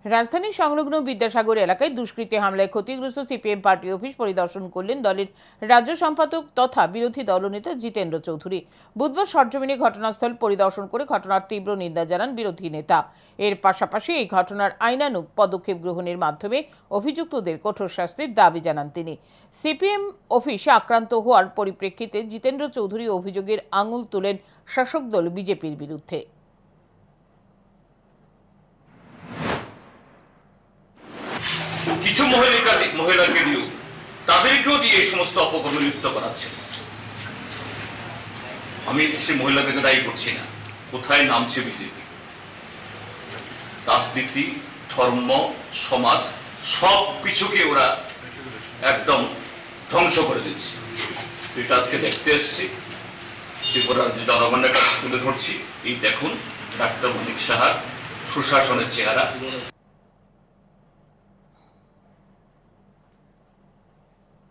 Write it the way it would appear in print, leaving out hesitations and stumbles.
রাজধানীর সংলগ্ন বিদ্যাসাগর এলাকায় দুষ্কৃতী হামলায় ক্ষতিগ্রস্ত সিপিএম পার্টি অফিস পরিদর্শন করলেন দলের রাজ্য সম্পাদক তথা বিরোধী দলনেতা জিতেন্দ্র চৌধুরী। বুধবার সরেজমিনে ঘটনাস্থল পরিদর্শন করে ঘটনার তীব্র নিন্দা জানান বিরোধী নেতা। এর পাশাপাশি এই ঘটনার আইনানুগ পদক্ষেপ গ্রহণের মাধ্যমে অভিযুক্তদের কঠোর শাস্তির দাবি জানান তিনি। সিপিএম অফিস আক্রান্ত হওয়ার পরিপ্রেক্ষিতে জিতেন্দ্র চৌধুরী অভিযোগের আঙুল তুলেন শাসক দল বিজেপির বিরুদ্ধে। কিছু মহিলাকে দিয়েও তাদেরকেও দিয়ে এই সমস্ত অপকর্মে লিপ্ত করাচ্ছে। আমি সে মহিলাকে দায়ী করছি না। কোথায় নামছে বিজেপি? রাজনীতি, ধর্ম, সমাজ সব কিছুকে ওরা একদম ধ্বংস করে দিচ্ছে। এটা আজকে দেখতে এসছি, ত্রিপুরার জনগণের কাছে তুলে ধরছি। এই দেখুন ডাক্তার মনিক সাহার সুশাসনের চেহারা।